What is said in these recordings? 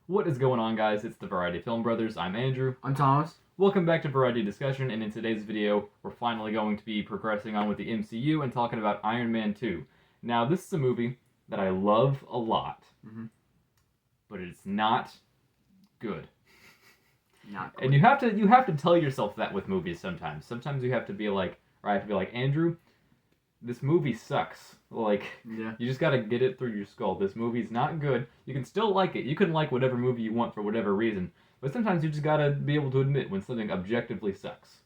What is going on, guys? It's the Variety Film Brothers. I'm Andrew. I'm Thomas. Welcome back to Variety Discussion, and in today's video, we're finally going to be progressing on with the MCU and talking about Iron Man 2. Now, this is a movie that I love a lot, but it's not good. Not good. And you have to tell yourself that with movies sometimes. Sometimes you have to be like, or I have to be like, Andrew, this movie sucks. Like, Yeah. you just gotta get it through your skull. This movie's not good. You can still like it. You can like whatever movie you want for whatever reason. But sometimes you just gotta be able to admit when something objectively sucks.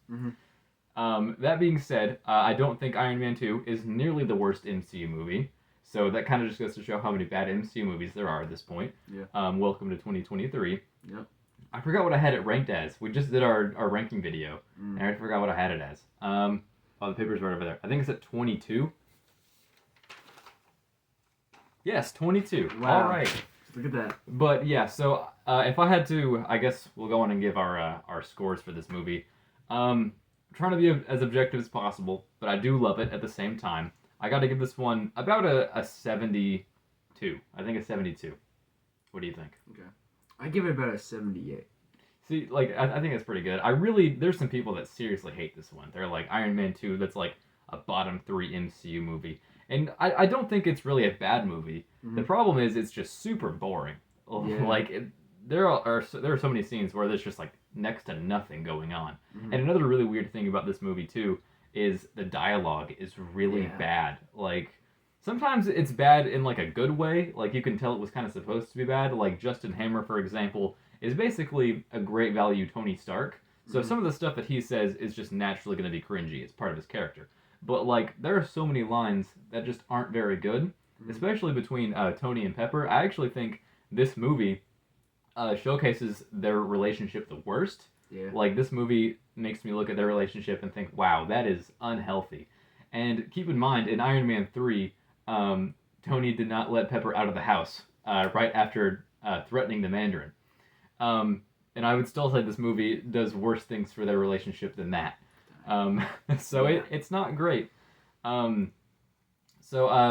That being said, I don't think Iron Man 2 is nearly the worst MCU movie. So that kind of just goes to show how many bad MCU movies there are at this point. Yeah. Welcome to 2023. Yep. I forgot what I had it ranked as. We just did our ranking video, and I forgot what I had it as. Oh, the paper's right over there. I think it's at 22. Yes, 22. Wow. All right. Look at that. But yeah, so if I had to, I guess we'll go on and give our scores for this movie. Trying to be as objective as possible, but I do love it at the same time. I got to give this one about a 72. I think a 72. What do you think? Okay. I give it about a 78. See, like, I think it's pretty good. There's some people that seriously hate this one. They're like, Iron Man 2, that's like a bottom 3 MCU movie. And I don't think it's really a bad movie. The problem is it's just super boring. Yeah. Like, there are so many scenes where there's just like next to nothing going on. And another really weird thing about this movie too is the dialogue is really bad. Like, sometimes it's bad in like a good way. Like, you can tell it was kind of supposed to be bad. Like, Justin Hammer, for example, is basically a great value Tony Stark. So some of the stuff that he says is just naturally going to be cringy. It's part of his character. But, like, there are so many lines that just aren't very good, especially between Tony and Pepper. I actually think this movie showcases their relationship the worst. Yeah. Like, this movie makes me look at their relationship and think, wow, that is unhealthy. And keep in mind, in Iron Man 3, Tony did not let Pepper out of the house right after threatening the Mandarin. And I would still say this movie does worse things for their relationship than that. So it's not great. So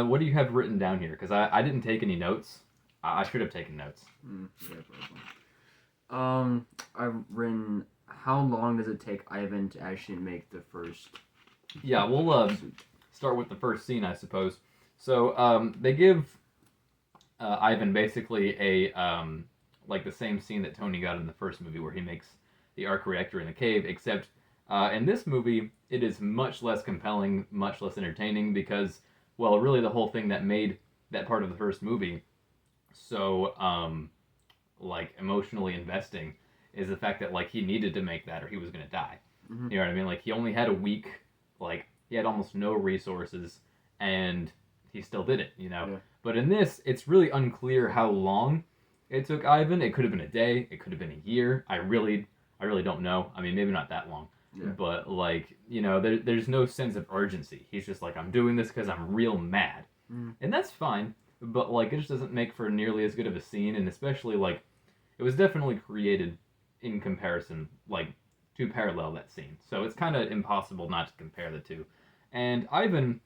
what do you have written down here? Because I didn't take any notes. I should have taken notes. Yeah, probably. I've written, how long does it take Ivan to actually make the first... Yeah, we'll start with the first scene, I suppose. So they give Ivan basically a like the same scene that Tony got in the first movie where he makes the arc reactor in the cave, except in this movie it is much less compelling, much less entertaining because, well, really the whole thing that made that part of the first movie so like emotionally investing is the fact that like he needed to make that or he was gonna die. You know what I mean? Like, he only had a week, like he had almost no resources, and he still did it, you know. Yeah. But in this, it's really unclear how long it took Ivan. It could have been a day, it could have been a year. I really don't know. I mean, maybe not that long. Yeah. But, like, you know, there's no sense of urgency. He's just like, I'm doing this because I'm real mad. And that's fine, but, like, it just doesn't make for nearly as good of a scene, and especially, like, it was definitely created in comparison, like, to parallel that scene. So it's kind of impossible not to compare the two. And Ivan,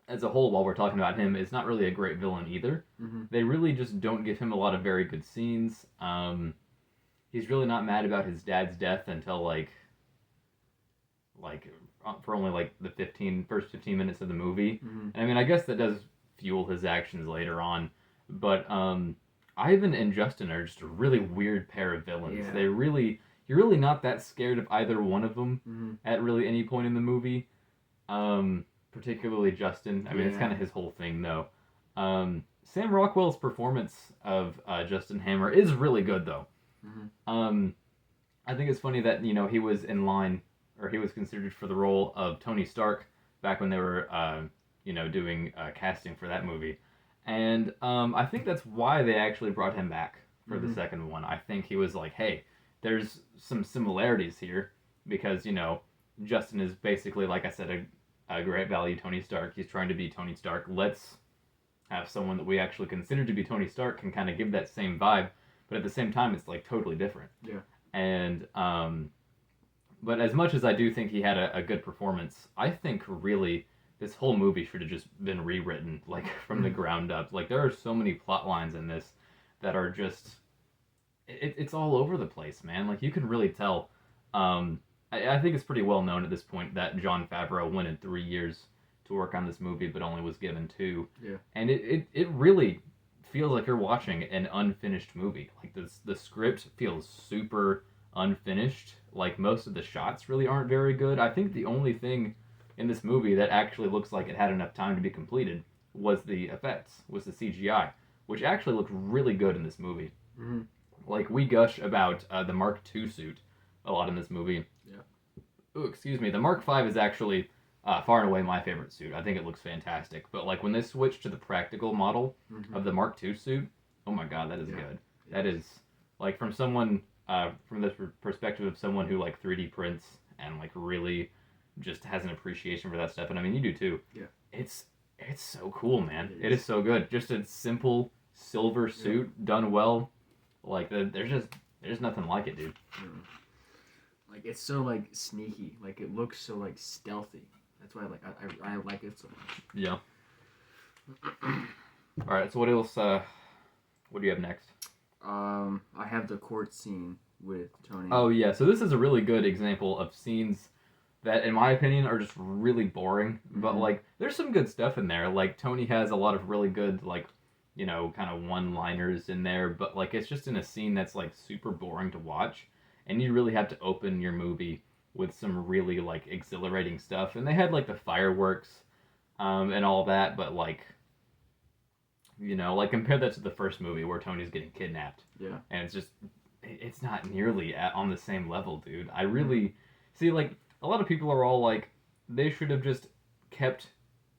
as a whole, while we're talking about him, is not really a great villain either. They really just don't give him a lot of very good scenes. He's really not mad about his dad's death until like for only like the first 15 minutes of the movie. And I mean, I guess that does fuel his actions later on. But Ivan and Justin are just a really weird pair of villains. Yeah. You're really not that scared of either one of them at really any point in the movie. Particularly Justin. I mean, it's kind of his whole thing, though. Sam Rockwell's performance of Justin Hammer is really good, though. I think it's funny that, you know, he was in line, or he was considered for the role of Tony Stark back when they were, you know, doing casting for that movie. And I think that's why they actually brought him back for the second one. I think he was like, hey, there's some similarities here, because, you know, Justin is basically, like I said, a great value Tony Stark. He's trying to be Tony Stark. Let's have someone that we actually consider to be Tony Stark can kind of give that same vibe, but at the same time, it's like totally different. Yeah. And but as much as I do think he had a good performance, I think really this whole movie should have just been rewritten, like, from the ground up. Like, there are so many plot lines in this that are just it's all over the place, man. Like you can really tell. I think it's pretty well known at this point that Jon Favreau wanted 3 years to work on this movie, but only was given 2. Yeah. And it really feels like you're watching an unfinished movie. Like the script feels super unfinished. Like most of the shots really aren't very good. I think the only thing in this movie that actually looks like it had enough time to be completed was the effects, was the CGI, which actually looked really good in this movie. Mm-hmm. Like we gush about the Mark II suit a lot in this movie. Yeah. Oh, excuse me. The Mark V is actually far and away my favorite suit. I think it looks fantastic. But like when they switched to the practical model of the Mark II suit, oh my god, that is good. That is like from someone from the perspective of someone who like 3D prints and like really just has an appreciation for that stuff. And I mean, you do too. Yeah. It's so cool, man. It is so good. Just a simple silver suit done well. Like there's nothing like it, dude. Mm. Like it's so like sneaky. Like it looks so like stealthy. That's why I like it so much. Yeah. All right. So what else? What do you have next? I have the court scene with Tony. Oh yeah. So this is a really good example of scenes that, in my opinion, are just really boring. But like, there's some good stuff in there. Like Tony has a lot of really good like, kind of one-liners in there. But like, it's just in a scene that's like super boring to watch, and you really have to open your movie with some really like exhilarating stuff. And they had like the fireworks, and all that. But like, like compare that to the first movie where Tony's getting kidnapped. Yeah. And it's not nearly on the same level, dude. I really see like. A lot of people are all like, they should have just kept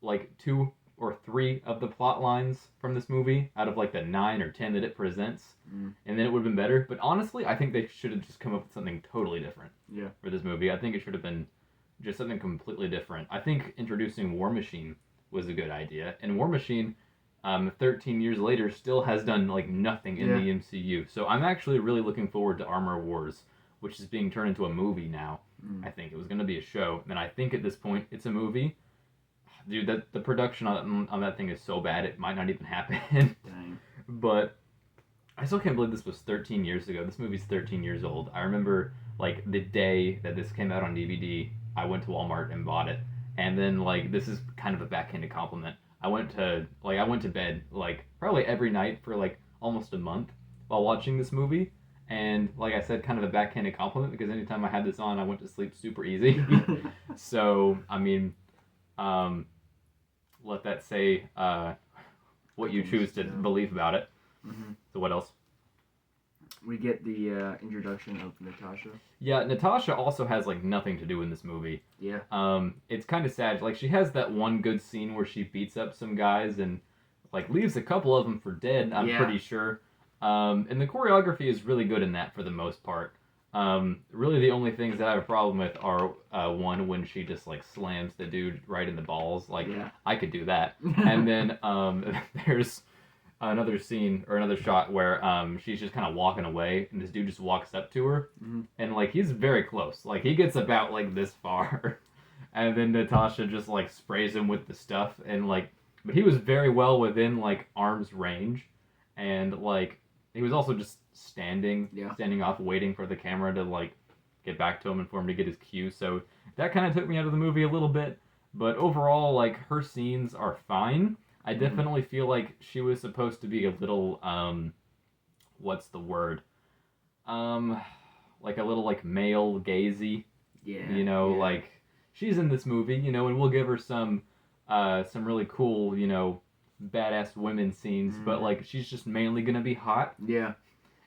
like 2 or 3 of the plot lines from this movie out of like the 9 or 10 that it presents, and then it would have been better. But honestly, I think they should have just come up with something totally different for this movie. I think it should have been just something completely different. I think introducing War Machine was a good idea, and War Machine, 13 years later, still has done like nothing in the MCU. So I'm actually really looking forward to Armor Wars, which is being turned into a movie now. I think it was going to be a show, and I think at this point it's a movie. Dude, the production on that thing is so bad it might not even happen. Dang. But I still can't believe this was 13 years ago. This movie's 13 years old. I remember like the day that this came out on DVD, I went to Walmart and bought it, and then like this is kind of a backhanded compliment. I went to bed like probably every night for like almost a month while watching this movie. And like I said, kind of a backhanded compliment because anytime I had this on, I went to sleep super easy. So, I mean, let that say what you choose to believe about it. Mm-hmm. So what else? We get the introduction of Natasha. Yeah, Natasha also has like nothing to do in this movie. Yeah. It's kind of sad. Like she has that one good scene where she beats up some guys and like leaves a couple of them for dead. I'm pretty sure. And the choreography is really good in that for the most part. Really the only things that I have a problem with are one when she just like slams the dude right in the balls. Like I could do that. And then there's another scene or another shot where she's just kind of walking away and this dude just walks up to her and like he's very close. Like he gets about like this far, and then Natasha just like sprays him with the stuff and like, but he was very well within like arm's range, and like. He was also just standing off, waiting for the camera to like get back to him and for him to get his cue. So that kind of took me out of the movie a little bit. But overall, like her scenes are fine. I definitely feel like she was supposed to be a little, what's the word? Like a little like male gazy. Yeah. Like she's in this movie, and we'll give her some really cool, badass women scenes, but like she's just mainly gonna be hot. Yeah.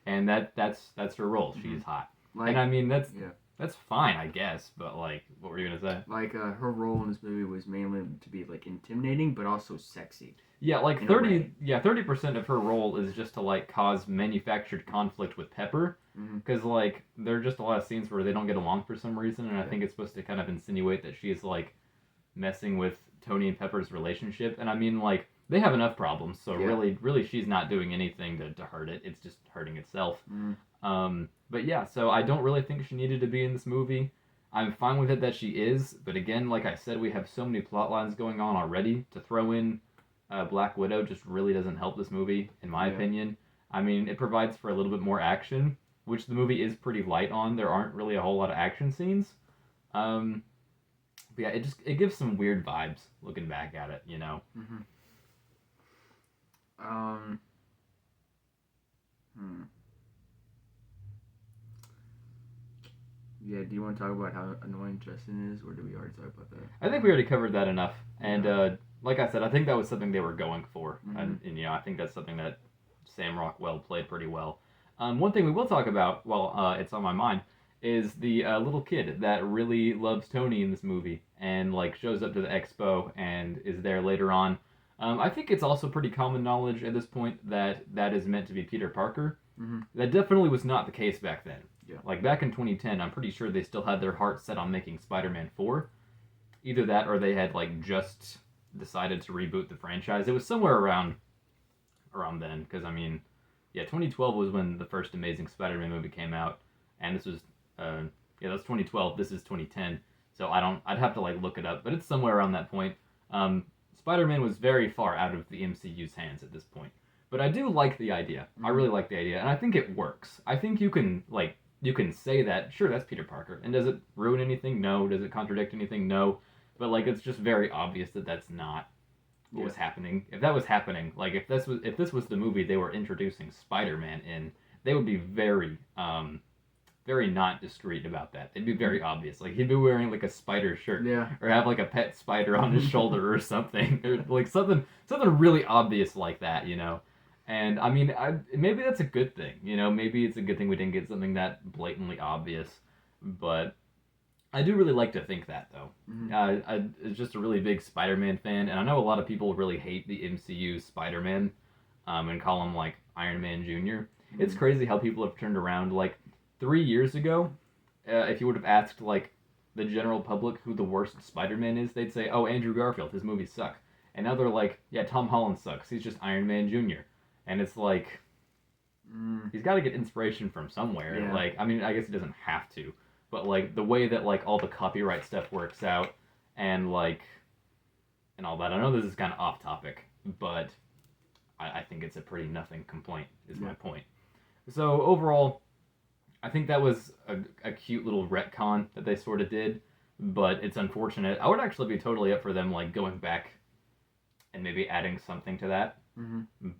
And that's her role. She's hot. Like, and I mean that's fine, I guess. But like, what were you gonna say? Like her role in this movie was mainly to be like intimidating, but also sexy. Yeah, like 30% of her role is just to like cause manufactured conflict with Pepper, because like there are just a lot of scenes where they don't get along for some reason, and I think it's supposed to kind of insinuate that she's like messing with Tony and Pepper's relationship, and I mean like. They have enough problems, so really she's not doing anything to hurt it. It's just hurting itself. But yeah, so I don't really think she needed to be in this movie. I'm fine with it that she is, but again, like I said, we have so many plot lines going on already. To throw in Black Widow just really doesn't help this movie, in my opinion. I mean, it provides for a little bit more action, which the movie is pretty light on. There aren't really a whole lot of action scenes. Um, but yeah, it gives some weird vibes looking back at it, you know. Mm-hmm. Hmm. Yeah, do you want to talk about how annoying Justin is, or did we already talk about that? I think we already covered that enough. And Yeah. like I said, I think that was something they were going for. Mm-hmm. And you know, I think that's something that Sam Rockwell played pretty well. One thing we will talk about while it's on my mind is the little kid that really loves Tony in this movie and like shows up to the expo and is there later on. I think it's also pretty common knowledge at this point that that is meant to be Peter Parker. Mm-hmm. That definitely was not the case back then. Yeah. Like back in 2010, I'm pretty sure they still had their hearts set on making Spider-Man 4. Either that or they had like just decided to reboot the franchise. It was somewhere around then because I mean, yeah, 2012 was when the first Amazing Spider-Man movie came out, and this was yeah, that's 2012. This is 2010. So I'd have to like look it up, but it's somewhere around that point. Spider-Man was very far out of the MCU's hands at this point. But I do like the idea. I really like the idea, and I think it works. I think you can say that, sure, that's Peter Parker. And does it ruin anything? No. Does it contradict anything? No. But like it's just very obvious that that's not what was happening. If that was happening, like if this was the movie they were introducing Spider-Man in, they would be very very not discreet about that. They'd be very obvious. Like he'd be wearing like a spider shirt, or have like a pet spider on his shoulder or something, or like something really obvious like that, you know. And I mean, maybe that's a good thing, you know. Maybe it's a good thing we didn't get something that blatantly obvious, but I do really like to think that though. Mm-hmm. I'm just a really big Spider-Man fan, and I know a lot of people really hate the MCU Spider-Man, and call him like Iron Man Jr. Mm-hmm. It's crazy how people have turned around. Like 3 years ago, if you would have asked like the general public who the worst Spider-Man is, they'd say, "Oh, Andrew Garfield. His movies suck." And now they're like, "Yeah, Tom Holland sucks. He's just Iron Man Jr." And it's like, he's got to get inspiration from somewhere. Yeah. Like, I mean, I guess he doesn't have to, but like the way that like all the copyright stuff works out, and like, and all that. I know this is kind of off topic, but I think it's a pretty nothing complaint. Is my point. So overall, I think that was a cute little retcon that they sort of did, but it's unfortunate. I would actually be totally up for them like going back and maybe adding something to that,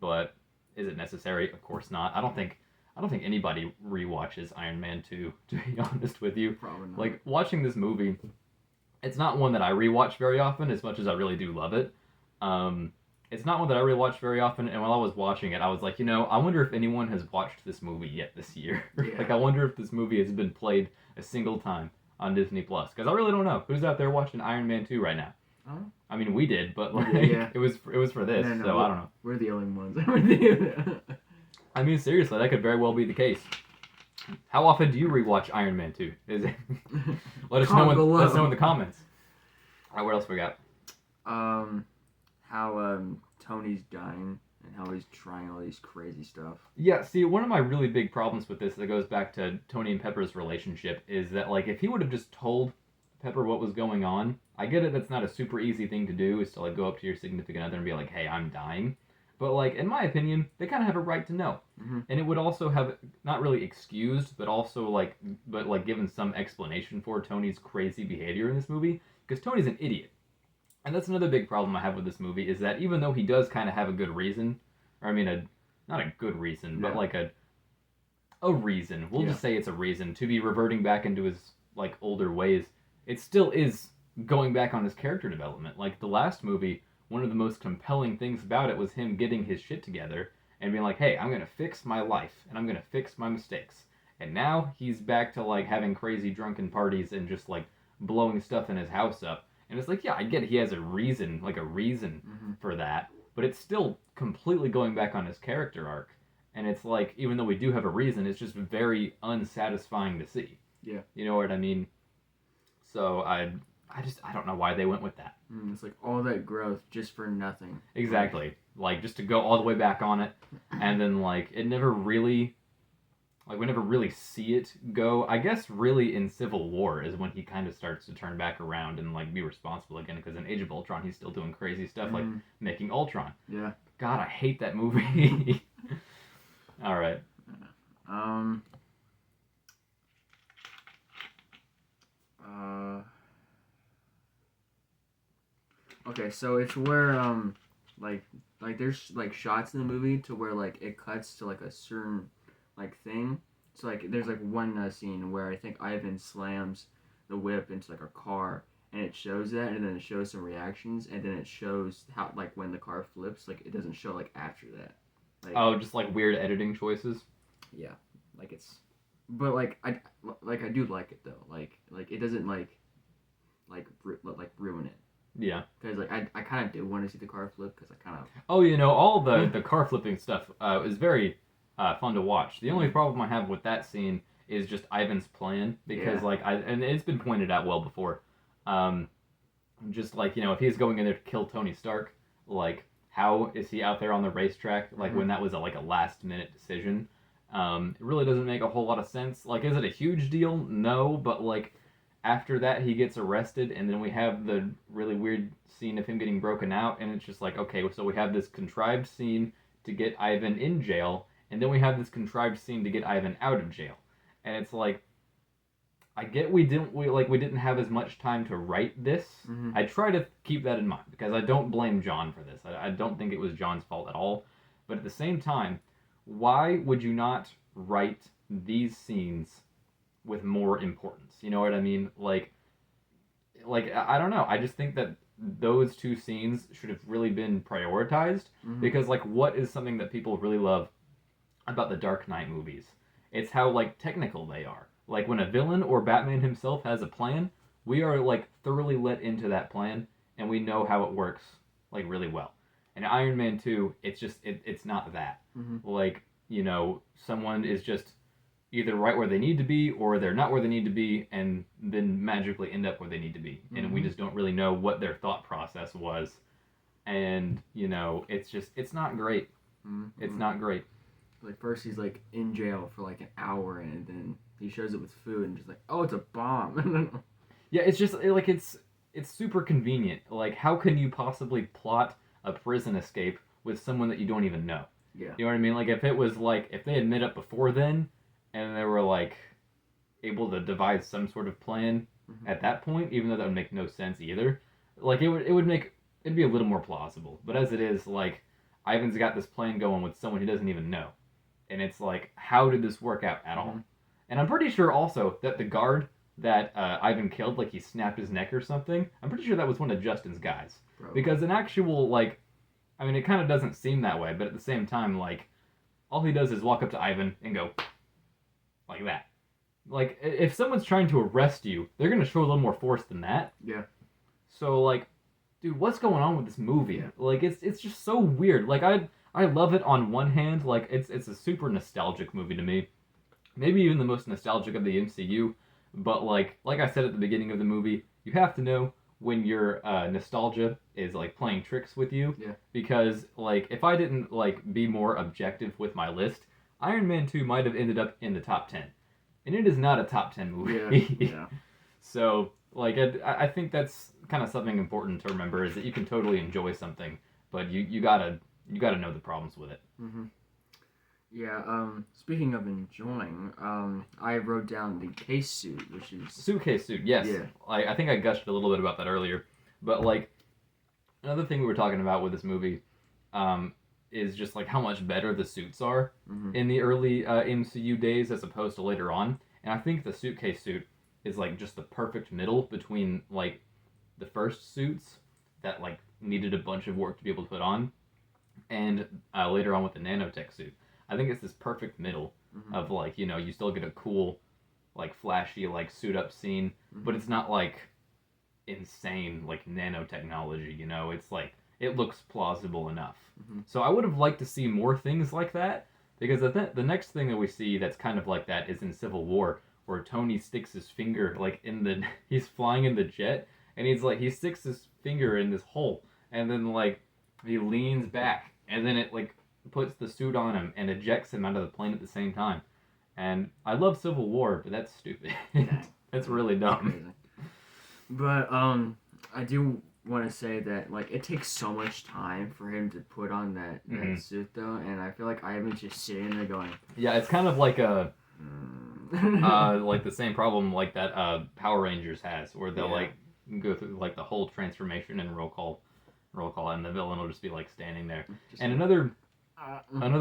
but. Is it necessary? Of course not. I don't think anybody rewatches Iron Man 2, to be honest with you. Probably not. Like watching this movie, it's not one that I rewatch very often, as much as I really do love it. It's not one that I rewatch very often, and while I was watching it, I was like, you know, I wonder if anyone has watched this movie yet this year. Yeah. Like I wonder if this movie has been played a single time on Disney Plus, because I really don't know who's out there watching Iron Man 2 right now. I mean, we did, but like it was for this, no, so I don't know. We're the only ones. I mean, seriously, that could very well be the case. How often do you rewatch Iron Man 2? Is it? Let us know in the comments. All right, what else we got? How Tony's dying and how he's trying all these crazy stuff. Yeah, see, one of my really big problems with this that goes back to Tony and Pepper's relationship is that like if he would have just told Pepper what was going on. I get it, that's not a super easy thing to do, is to like go up to your significant other and be like, hey, I'm dying. But like, in my opinion, they kind of have a right to know. And it would also have, not really excused, but also like given some explanation for Tony's crazy behavior in this movie, because Tony's an idiot. And that's another big problem I have with this movie, is that even though he does kind of have a good reason, or I mean, not a good reason, but like a reason, we'll just say it's a reason, to be reverting back into his like older ways, it still is going back on his character development. Like the last movie, one of the most compelling things about it was him getting his shit together and being like, hey, I'm going to fix my life and I'm going to fix my mistakes. And now he's back to like having crazy drunken parties and just like blowing stuff in his house up. And it's like, yeah, I get it. He has a reason for that, but it's still completely going back on his character arc. And it's like, even though we do have a reason, it's just very unsatisfying to see. Yeah. You know what I mean? So I don't know why they went with that. It's like all that growth just for nothing. Exactly. Like just to go all the way back on it, and then like it never really, like we never really see it go. I guess really in Civil War is when he kind of starts to turn back around and like be responsible again, because in Age of Ultron he's still doing crazy stuff like making Ultron. Yeah. God, I hate that movie. All right. Um. Uh. Okay, so it's where like there's like shots in the movie to where like it cuts to like a certain like thing. So like there's like one scene where I think Ivan slams the whip into like a car, and it shows that, and then it shows some reactions, and then it shows how like when the car flips, like it doesn't show like after that. Like, Oh, just like weird editing choices. yeah, like it's, but like I do like it though. Like it doesn't like ruin it. Yeah. Because like I kind of do want to see the car flip because I kind of. Oh, all the car flipping stuff is very fun to watch. The only problem I have with that scene is just Ivan's plan because and it's been pointed out well before. Just like if he's going in there to kill Tony Stark, like how is he out there on the racetrack? Like when that was like a last minute decision. It really doesn't make a whole lot of sense. Like, is it a huge deal? No, but like after that he gets arrested, and then we have the really weird scene of him getting broken out, and it's just like, okay, so we have this contrived scene to get Ivan in jail, and then we have this contrived scene to get Ivan out of jail, and it's like, I get we didn't have as much time to write this. I try to keep that in mind because I don't blame John for this. I don't think it was John's fault at all, but at the same time, why would you not write these scenes with more importance? You know what I mean? Like I don't know. I just think that those two scenes should have really been prioritized because like what is something that people really love about the Dark Knight movies? It's how like technical they are. Like when a villain or Batman himself has a plan, we are like thoroughly let into that plan and we know how it works like really well. And Iron Man 2, it's just it's not that. Like, someone is just either right where they need to be or they're not where they need to be and then magically end up where they need to be. And we just don't really know what their thought process was. And, it's not great. It's not great. Like first he's like in jail for like an hour, and then he shows it with food and just like, oh, it's a bomb. Yeah, it's just like it's super convenient. Like how can you possibly plot a prison escape with someone that you don't even know? Yeah. You know what I mean? Like if it was like if they had met up before then and they were like able to devise some sort of plan at that point, even though that would make no sense either. Like it'd be a little more plausible. But as it is, like Ivan's got this plan going with someone he doesn't even know. And it's like, how did this work out at all? And I'm pretty sure also that the guard that Ivan killed, like he snapped his neck or something, I'm pretty sure that was one of Justin's guys. Probably. Because an actual, like, I mean, it kind of doesn't seem that way, but at the same time, like, all he does is walk up to Ivan and go, like that. Like, if someone's trying to arrest you, they're going to show a little more force than that. Yeah. So, like, dude, what's going on with this movie? Yeah. Like, it's just so weird. Like, I love it on one hand, like it's a super nostalgic movie to me. Maybe even the most nostalgic of the MCU, but like I said at the beginning of the movie, you have to know when your nostalgia is like playing tricks with you. Yeah. Because like if I didn't like be more objective with my list, Iron Man 2 might have ended up in the top 10. And it is not a top 10 movie. Yeah. So like I think that's kind of something important to remember is that you can totally enjoy something, but you gotta know the problems with it. Yeah, speaking of enjoying, I wrote down the case suit, which is... Suitcase suit, yes. Yeah. I think I gushed a little bit about that earlier. But, like, another thing we were talking about with this movie is just, like, how much better the suits are in the early MCU days as opposed to later on. And I think the suitcase suit is, like, just the perfect middle between, like, the first suits that, like, needed a bunch of work to be able to put on and later on with the nanotech suit. I think it's this perfect middle of like, you still get a cool, like flashy, like suit up scene, but it's not like insane, like nanotechnology, it's like, it looks plausible enough. So I would have liked to see more things like that because the next thing that we see that's kind of like that is in Civil War where Tony sticks his finger like he's flying in the jet and he sticks his finger in this hole and then like he leans back and then it like puts the suit on him and ejects him out of the plane at the same time. And I love Civil War, but that's stupid. That's really dumb. But I do want to say that like it takes so much time for him to put on that suit though, and I feel like Ivan's just sitting there going. Yeah, it's kind of like a like the same problem like that Power Rangers has, where they'll like go through like the whole transformation and roll call, and the villain will just be like standing there. And another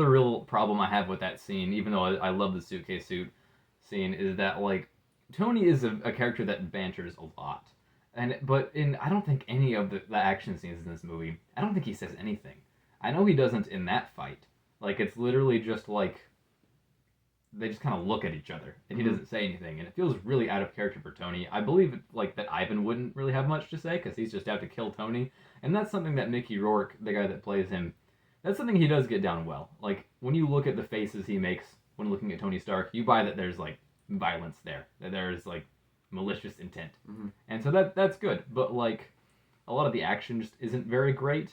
real problem I have with that scene, even though I love the suitcase suit scene, is that like Tony is a character that banters a lot. But I don't think any of the action scenes in this movie, I don't think he says anything. I know he doesn't in that fight. Like, it's literally just like, they just kind of look at each other, and he doesn't say anything, and it feels really out of character for Tony. I believe, like, that Ivan wouldn't really have much to say, because he's just out to kill Tony, and that's something that Mickey Rourke, the guy that plays him, that's something he does get down well. Like, when you look at the faces he makes when looking at Tony Stark, you buy that there's, like, violence there, that there's, like, malicious intent. And so that's good, but like a lot of the action just isn't very great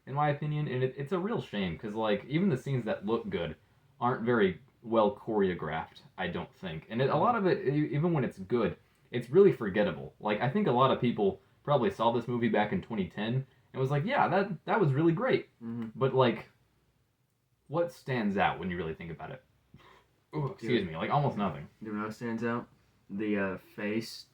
in my opinion, and it's a real shame because like even the scenes that look good aren't very well choreographed, I don't think. And a lot of it, even when it's good, it's really forgettable. Like I think a lot of people probably saw this movie back in 2010 and was like, yeah, that was really great. But like what stands out when you really think about it? Ooh, excuse me, like almost nothing. You know what stands out? The face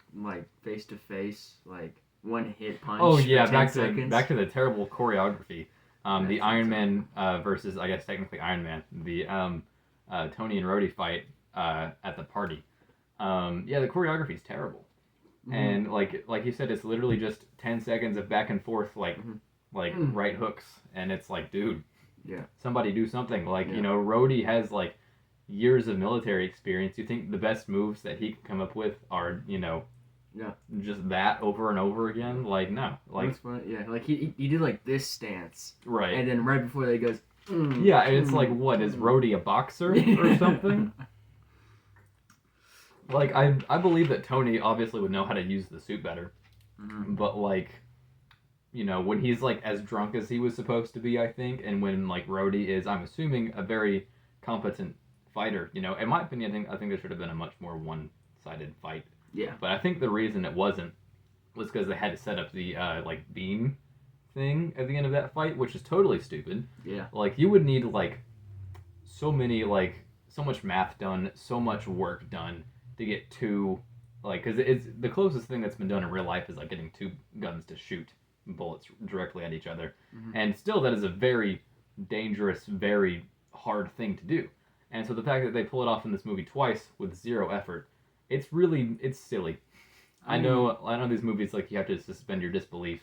to face, like one hit punch. Oh yeah, for 10 seconds. back to the terrible choreography. The Iron Man versus I guess technically Iron Man, the Tony and Rhodey fight at the party. Yeah, the choreography is terrible, and like you said, it's literally just 10 seconds of back and forth, like right hooks, and it's like, dude, somebody do something. Like you know, Rhodey has like years of military experience. You think the best moves that he can come up with are, you know, just that over and over again? Like, no. Like, like he did like this stance. Right. And then right before that he goes, yeah, and it's like, what, is Rhodey a boxer or something? Like, I believe that Tony obviously would know how to use the suit better. But, like, you know, when he's, like, as drunk as he was supposed to be, I think, and when, like, Rhodey is, I'm assuming, a very competent fighter, you know, in my opinion, I think there should have been a much more one-sided fight. Yeah. But I think the reason it wasn't was because they had to set up the like beam thing at the end of that fight, which is totally stupid. Yeah. Like you would need like so much math done, so much work done to get two, like, because it's the closest thing that's been done in real life is like getting two guns to shoot bullets directly at each other, and still that is a very dangerous, very hard thing to do. And so the fact that they pull it off in this movie twice with zero effort, it's silly. I know these movies, like, you have to suspend your disbelief,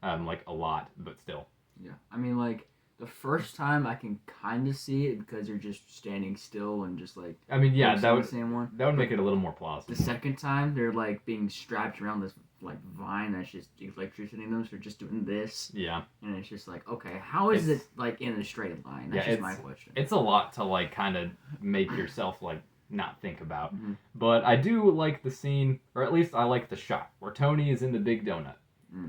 like, a lot, but still. Yeah. I mean, like, the first time I can kind of see it because they're just standing still and just, like... I mean, yeah, that would make it a little more plausible. The second time, they're, like, being strapped around this, like, vine that's just electrocuting them, so they're just doing this. Yeah. And it's just like, okay, how is it, like, in a straight line? That's just my question. It's a lot to, like, kind of make yourself, like, not think about. But I do like the scene, or at least I like the shot, where Tony is in the big donut.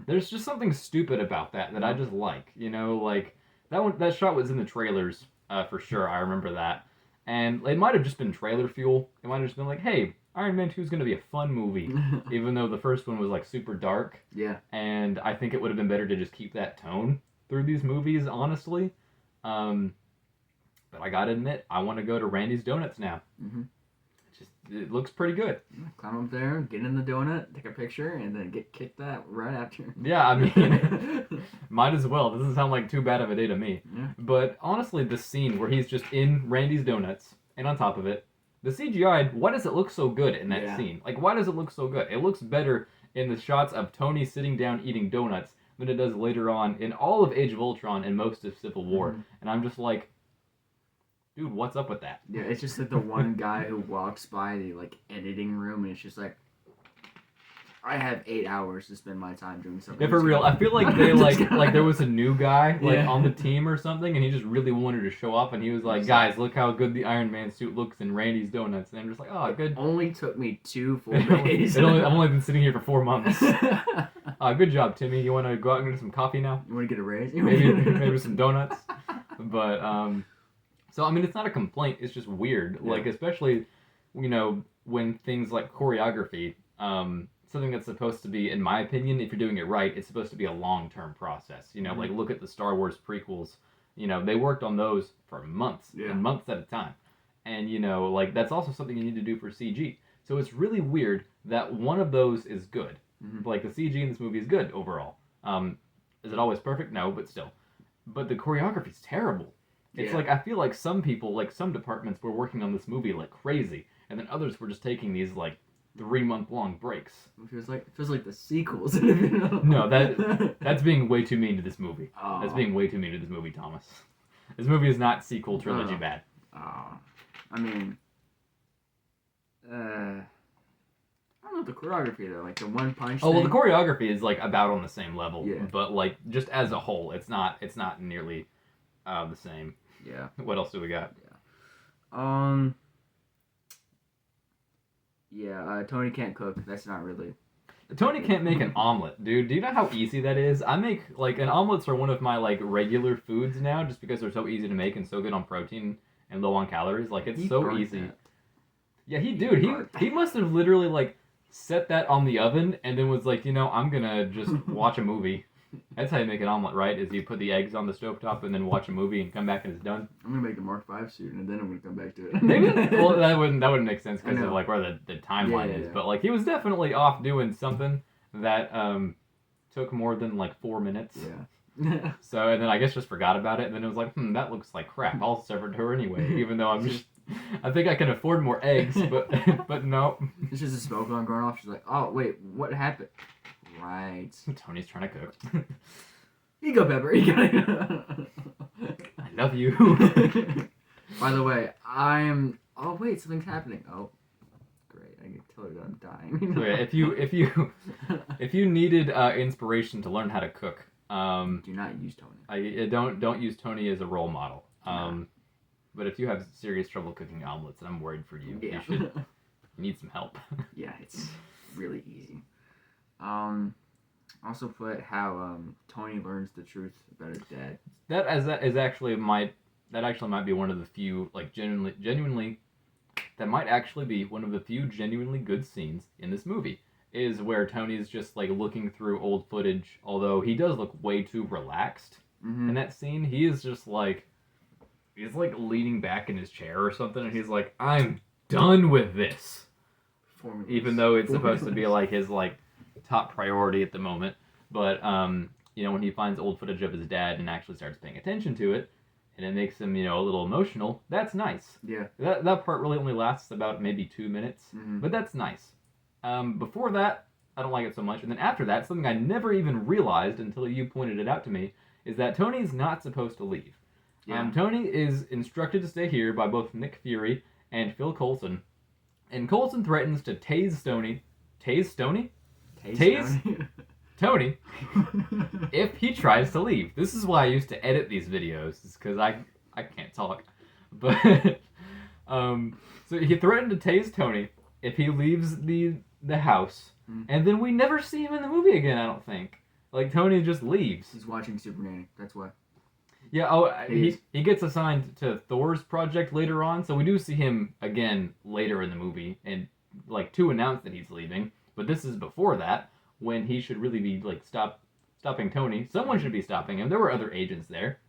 There's just something stupid about that I just like. You know, like, that shot was in the trailers, for sure, I remember that. And it might have just been trailer fuel. It might have just been like, hey, Iron Man 2 is going to be a fun movie, even though the first one was, like, super dark. Yeah. And I think it would have been better to just keep that tone through these movies, honestly. But I gotta admit, I want to go to Randy's Donuts now. It looks pretty good. Climb up there, get in the donut, take a picture, and then get kicked out right after. Yeah, I mean, might as well. Doesn't sound like too bad of a day to me. Yeah. But honestly, the scene where he's just in Randy's Donuts, and on top of it, the CGI, why does it look so good in that scene? Like, why does it look so good? It looks better in the shots of Tony sitting down eating donuts than it does later on in all of Age of Ultron and most of Civil War. And I'm just like, dude, what's up with that? Yeah, it's just like the one guy who walks by the, like, editing room, and it's just like, I have 8 hours to spend my time doing something. Yeah, for real. I feel like they, like there was a new guy, on the team or something, and he just really wanted to show off, and he was like, guys, look how good the Iron Man suit looks in Randy's Donuts. And I'm just like, oh, good. It only took me 2 full days. I've only been sitting here for 4 months. Good job, Timmy. You want to go out and get some coffee now? You want to get a raise? Maybe some donuts. But, so, I mean, it's not a complaint. It's just weird. Like, especially, you know, when things like choreography something that's supposed to be, in my opinion, if you're doing it right, it's supposed to be a long-term process. You know, like look at the Star Wars prequels. You know, they worked on those for months and months at a time. And, you know, like, that's also something you need to do for CG. So it's really weird that one of those is good. Like, the CG in this movie is good overall. Is it always perfect? No, but still. But the choreography's terrible. It's like, I feel like some people, like, some departments were working on this movie like crazy. And then others were just taking these, like, 3-month-long breaks. It feels like the sequels. No, that's being way too mean to this movie. Oh. That's being way too mean to this movie, Thomas. This movie is not sequel trilogy bad. I mean, I don't know the choreography though, like the one punch. Oh, well, the choreography is like about on the same level, but like just as a whole, it's not nearly the same. Yeah. What else do we got? Tony can't cook. That's not really. Tony can't make an omelet, dude. Do you know how easy that is? I make, like, and omelets are one of my, like, regular foods now, just because they're so easy to make and so good on protein and low on calories. Like, it's so easy. That. Yeah, he must have literally, like, set that on the oven and then was like, you know, I'm gonna just watch a movie. That's how you make an omelet, right? Is you put the eggs on the stovetop and then watch a movie and come back and it's done. I'm gonna make the Mark V suit and then I'm gonna come back to it. Maybe. Well, that wouldn't make sense because of like where the timeline is. But like he was definitely off doing something that took more than like 4 minutes. Yeah. So and then I guess just forgot about it and then it was like, that looks like crap. I'll serve it to her anyway, even though I think I can afford more eggs, but no. It's just a smoke alarm going off. She's like, oh wait, what happened? Right. Tony's trying to cook. Ego Pepper. I love you. By the way, oh wait, something's happening. Oh, great! I can tell her that I'm dying. So yeah, if you needed inspiration to learn how to cook, do not use Tony. Don't use Tony as a role model. But if you have serious trouble cooking omelets, and I'm worried for you, you need some help. Yeah, it's really easy. Also put how Tony learns the truth about his dad. That actually might be one of the few like genuinely that might actually be one of the few genuinely good scenes in this movie is where Tony's just like looking through old footage, although he does look way too relaxed in that scene. He is just like he's like leaning back in his chair or something and he's like, I'm done with this. Even though it's supposed to be like his like top priority at the moment, but you know, when he finds old footage of his dad and actually starts paying attention to it and it makes him, you know, a little emotional, that's nice. Yeah, that part really only lasts about maybe 2 minutes, but that's nice. Before that I don't like it so much, and then after that, something I never even realized until you pointed it out to me is that Tony's not supposed to leave. Tony is instructed to stay here by both Nick Fury and Phil Coulson, and Coulson threatens to tase Tony if he tries to leave. This is why I used to edit these videos, is because I can't talk. But so he threatened to tase Tony if he leaves the house, and then we never see him in the movie again. I don't think. Like Tony just leaves. He's watching Superman. That's why. Yeah. He gets assigned to Thor's project later on, so we do see him again later in the movie, and like to announce that he's leaving. But this is before that, when he should really be like stopping Tony. Someone should be stopping him. There were other agents there.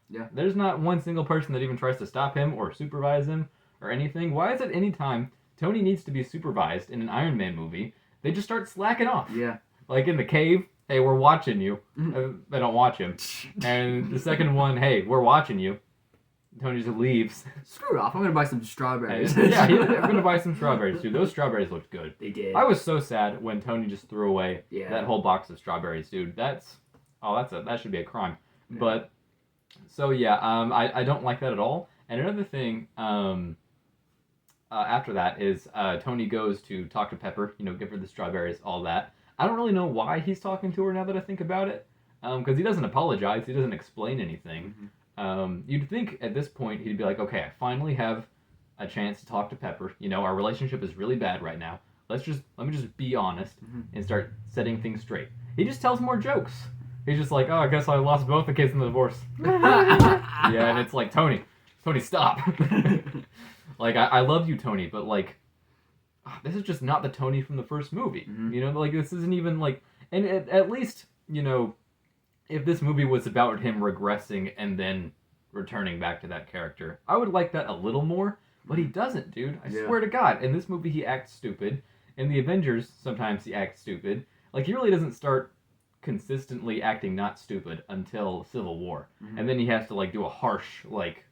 Yeah. There's not one single person that even tries to stop him or supervise him or anything. Why is it any time Tony needs to be supervised in an Iron Man movie, they just start slacking off? Yeah. Like in the cave, hey, we're watching you. They don't watch him. And the second one, hey, we're watching you. Tony just leaves. Screw it off. I'm going to buy some strawberries. I'm going to buy some strawberries, dude. Those strawberries looked good. They did. I was so sad when Tony just threw away that whole box of strawberries, dude. That should be a crime. Yeah. But, so yeah, I don't like that at all. And another thing, after that is Tony goes to talk to Pepper, you know, give her the strawberries, all that. I don't really know why he's talking to her now that I think about it. Because he doesn't apologize. He doesn't explain anything. You'd think at this point he'd be like, okay, I finally have a chance to talk to Pepper. You know, our relationship is really bad right now. Let me just be honest and start setting things straight. He just tells more jokes. He's just like, oh, I guess I lost both the kids in the divorce. Yeah, and it's like, Tony, stop. Like, I love you, Tony, but like, this is just not the Tony from the first movie. Mhm. You know, like this isn't even like, and at least you know, if this movie was about him regressing and then returning back to that character, I would like that a little more. But he doesn't, dude. I Yeah. swear to God. In this movie, he acts stupid. In the Avengers, sometimes he acts stupid. Like he really doesn't start consistently acting not stupid until Civil War, Mhm. and then he has to like do a harsh like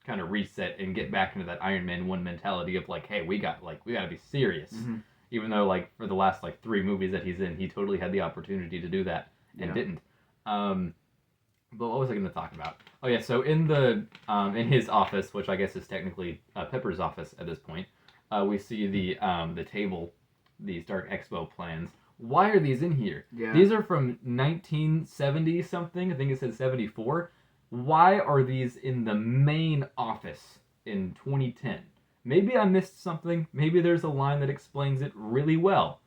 kind of reset and get back into that Iron Man 1 mentality of like, hey, we got to be serious. Mhm. Even though like for the last like 3 movies that he's in, he totally had the opportunity to do that and Yeah. didn't. But what was I going to talk about? Oh yeah, so in in his office, which I guess is technically Pepper's office at this point, we see the table, these Dark Expo plans. Why are these in here? Yeah. These are from 1970 something. I think it said 74. Why are these in the main office in 2010? Maybe I missed something. Maybe there's a line that explains it really well.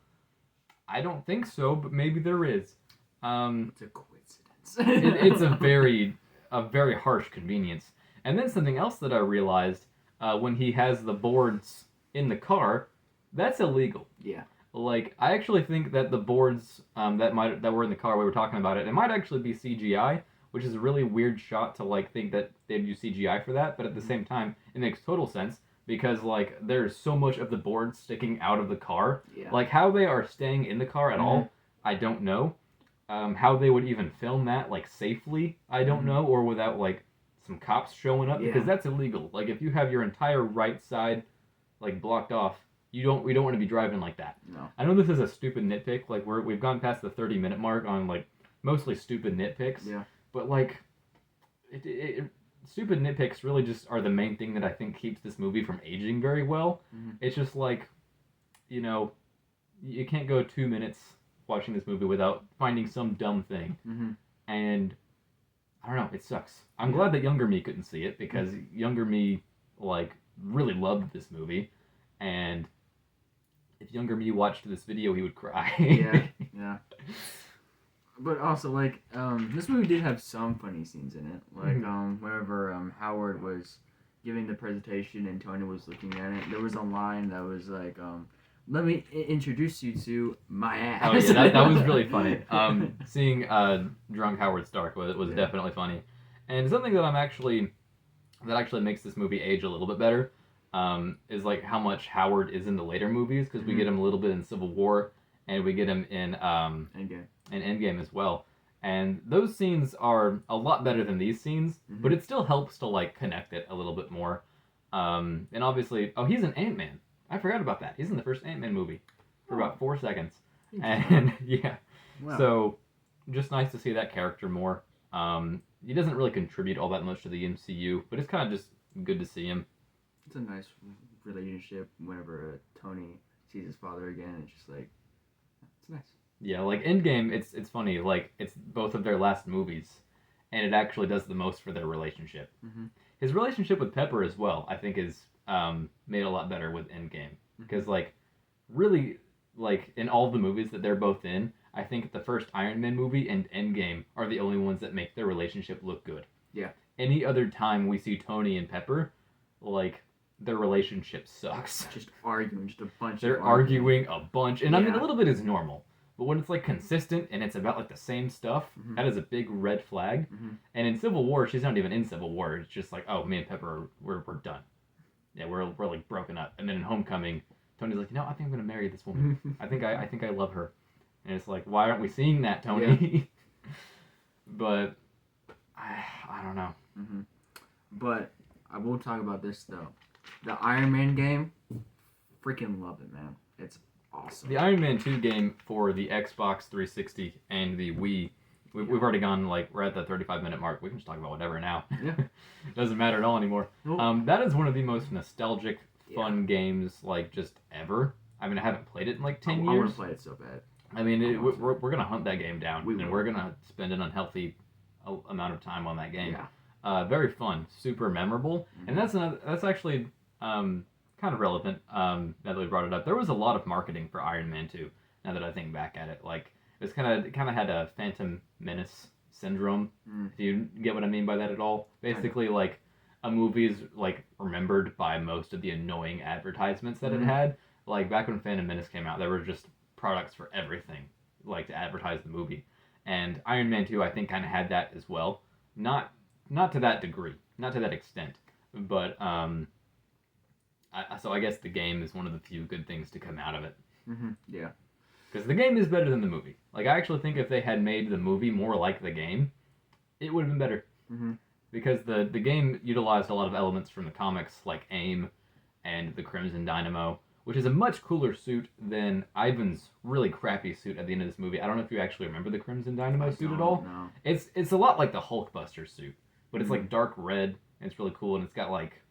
I don't think so, but maybe there is. It's a coincidence. It's a very harsh convenience. And then something else that I realized when he has the boards in the car, that's illegal. Yeah. Like I actually think that the boards that were in the car we were talking about it might actually be CGI, which is a really weird shot to like think that they'd use CGI for that. But at the same time, it makes total sense because like there's so much of the boards sticking out of the car. Yeah. Like how they are staying in the car at all, I don't know. How they would even film that like safely, I don't know, or without like some cops showing up because that's illegal. Like if you have your entire right side like blocked off, we don't want to be driving like that. No. I know this is a stupid nitpick. Like we've gone past the 30-minute mark on like mostly stupid nitpicks. Yeah. But like, stupid nitpicks really just are the main thing that I think keeps this movie from aging very well. Mhm. It's just like, you know, you can't go 2 minutes watching this movie without finding some dumb thing. Mm-hmm. And I don't know, it sucks. I'm glad that younger me couldn't see it because younger me like really loved this movie, and if younger me watched this video, he would cry. Yeah. But also, like, this movie did have some funny scenes in it. Like, whenever Howard was giving the presentation and Tony was looking at it, there was a line that was like, let me introduce you to my ass. Oh yeah, that was really funny. Seeing drunk Howard Stark was definitely funny, and something that actually makes this movie age a little bit better is like how much Howard is in the later movies, because we get him a little bit in Civil War and we get him in Endgame as well. And those scenes are a lot better than these scenes, but it still helps to like connect it a little bit more. And obviously, he's in Ant-Man. I forgot about that. He's in the first Ant-Man movie for about 4 seconds. And yeah, Wow. So just nice to see that character more. He doesn't really contribute all that much to the MCU, but it's kind of just good to see him. It's a nice relationship whenever Tony sees his father again. It's just like, it's nice. Yeah, like Endgame, it's funny. Like it's both of their last movies, and it actually does the most for their relationship. Mm-hmm. His relationship with Pepper as well, I think, is made a lot better with Endgame, because like really like in all the movies that they're both in, I think the first Iron Man movie and Endgame are the only ones that make their relationship look good. Yeah. Any other time we see Tony and Pepper, like their relationship sucks. Just arguing, just a bunch. They're arguing a bunch, and I mean a little bit is normal. But when it's like consistent and it's about like the same stuff, that is a big red flag. And in Civil War, she's not even in Civil War. It's just like, oh, me and Pepper, we're done. Yeah, we're like broken up. And then in Homecoming, Tony's like, I think I'm gonna marry this woman. I think I love her. And it's like, why aren't we seeing that, Tony? Yeah. But I don't know. But I will talk about this though. The Iron Man game, freaking love it, man. It's awesome. The Iron Man 2 game for the Xbox 360 and the Wii, we've already gone, like, we're at the 35-minute mark. We can just talk about whatever now. Yeah. Doesn't matter at all anymore. Nope. That is one of the most nostalgic, fun games, like, just ever. I mean, I haven't played it in, like, 10 years. I want to play it so bad. I mean, we're going to hunt that game down, and will. we're going to spend an unhealthy amount of time on that game. Yeah. Very fun, super memorable, and that's actually kind of relevant. Now that we brought it up, there was a lot of marketing for Iron Man 2. Now that I think back at it, like it kind of had a Phantom Menace syndrome. If you get what I mean by that at all, basically like a movie is like remembered by most of the annoying advertisements that it had. Like back when Phantom Menace came out, there were just products for everything, like to advertise the movie. And Iron Man 2, I think, kind of had that as well. Not to that degree, not to that extent, but so I guess the game is one of the few good things to come out of it. Yeah. Because the game is better than the movie. Like, I actually think if they had made the movie more like the game, it would have been better. Because the game utilized a lot of elements from the comics, like AIM and the Crimson Dynamo, which is a much cooler suit than Ivan's really crappy suit at the end of this movie. I don't know if you actually remember the Crimson Dynamo suit at all. No. It's a lot like the Hulkbuster suit, but it's like dark red, and it's really cool, and it's got like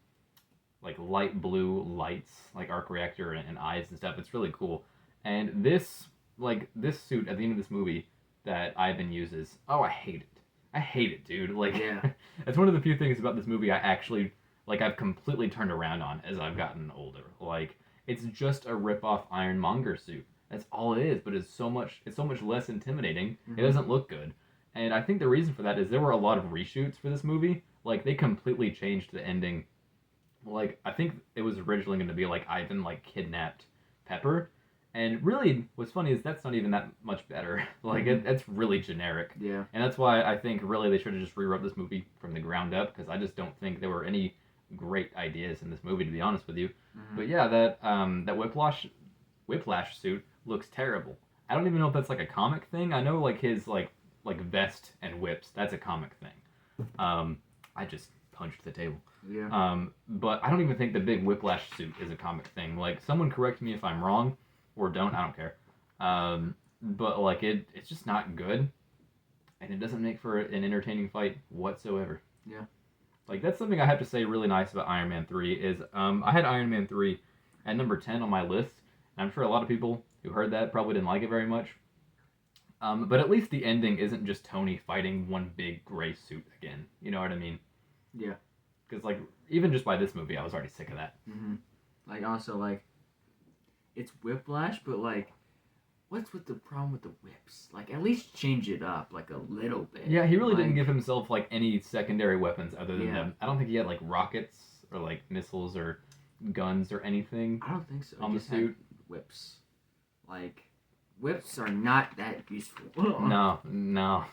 light blue lights, like arc reactor and eyes and stuff. It's really cool. And this suit at the end of this movie that Ivan uses, oh, I hate it. I hate it, dude. Like, Yeah. It's one of the few things about this movie I actually, like, I've completely turned around on as I've gotten older. Like, it's just a rip-off Ironmonger suit. That's all it is, but it's so much less intimidating. It doesn't look good. And I think the reason for that is there were a lot of reshoots for this movie. Like, they completely changed the ending. Like, I think it was originally going to be, like, Ivan, like, kidnapped Pepper. And really, what's funny is that's not even that much better. Like, it's really generic. Yeah. And that's why I think, really, they should have just rewrote this movie from the ground up, because I just don't think there were any great ideas in this movie, to be honest with you. But yeah, that Whiplash suit looks terrible. I don't even know if that's, like, a comic thing. I know, like, his, like vest and whips, that's a comic thing. I just punched the table. Yeah. But I don't even think the big Whiplash suit is a comic thing. Like, someone correct me if I'm wrong, or don't, I don't care. But, like, it's just not good, and it doesn't make for an entertaining fight whatsoever. Yeah. Like, that's something I have to say really nice about Iron Man 3, is, I had Iron Man 3 at number 10 on my list, and I'm sure a lot of people who heard that probably didn't like it very much. But at least the ending isn't just Tony fighting one big gray suit again. You know what I mean? Yeah. Because, like, even just by this movie, I was already sick of that. Like, also, like, it's Whiplash, but, like, what's with the problem with the whips? Like, at least change it up, like, a little bit. Yeah, he really didn't give himself, like, any secondary weapons other than Yeah. them. I don't think he had, like, rockets or, like, missiles or guns or anything. I don't think so. On the Just had suit. whips. Like, whips are not that useful. No.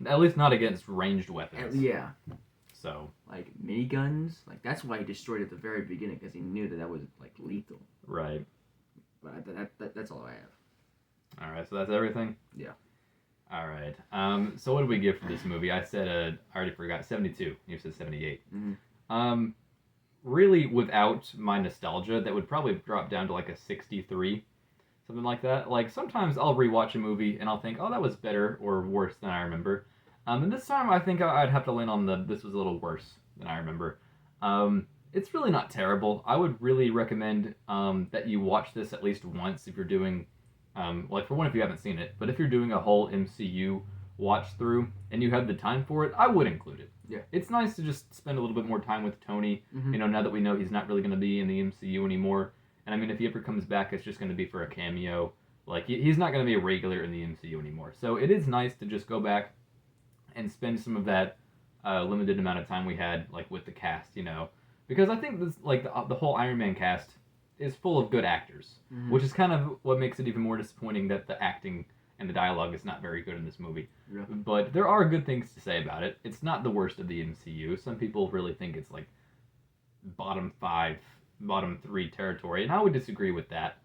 At least not against ranged weapons. Yeah. So. Like, miniguns. Like, that's why he destroyed it at the very beginning, because he knew that was, like, lethal. Right. But that's all I have. Alright, so that's everything? Yeah. Alright. So what did we give for this movie? I said, I already forgot, 72. You said 78. Really, without my nostalgia, that would probably drop down to like a 63. Something like that. Like, sometimes I'll rewatch a movie and I'll think, oh, that was better or worse than I remember. And this time I think I'd have to land on this was a little worse than I remember. It's really not terrible. I would really recommend that you watch this at least once if you're doing, like, for one, if you haven't seen it, but if you're doing a whole MCU watch through and you have the time for it, I would include it. Yeah. It's nice to just spend a little bit more time with Tony, you know, now that we know he's not really going to be in the MCU anymore. And I mean, if he ever comes back, it's just going to be for a cameo. Like, he's not going to be a regular in the MCU anymore. So it is nice to just go back and spend some of that limited amount of time we had, like, with the cast, you know. Because I think this, like, the whole Iron Man cast is full of good actors, which is kind of what makes it even more disappointing that the acting and the dialogue is not very good in this movie. Yeah. But there are good things to say about it. It's not the worst of the MCU. Some people really think it's, like, bottom 3 territory, and I would disagree with that.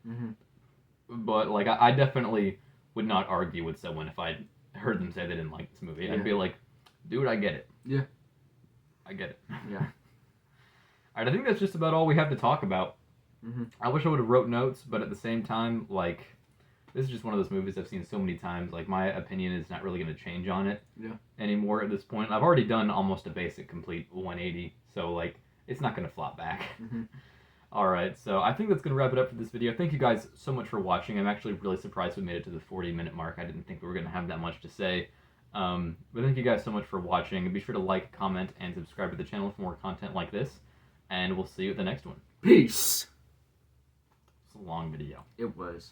But, like, I definitely would not argue with someone if I heard them say they didn't like this movie. Yeah. I'd be like, dude, I get it. Yeah. I get it. Yeah. Alright, I think that's just about all we have to talk about. I wish I would have wrote notes, but at the same time, like, this is just one of those movies I've seen so many times. Like, my opinion is not really going to change on it anymore at this point. I've already done almost a basic complete 180, so, like, it's not going to flop back. Alright, so I think that's going to wrap it up for this video. Thank you guys so much for watching. I'm actually really surprised we made it to the 40-minute mark. I didn't think we were going to have that much to say. But thank you guys so much for watching. Be sure to like, comment, and subscribe to the channel for more content like this. And we'll see you at the next one. Peace. It's a long video. It was.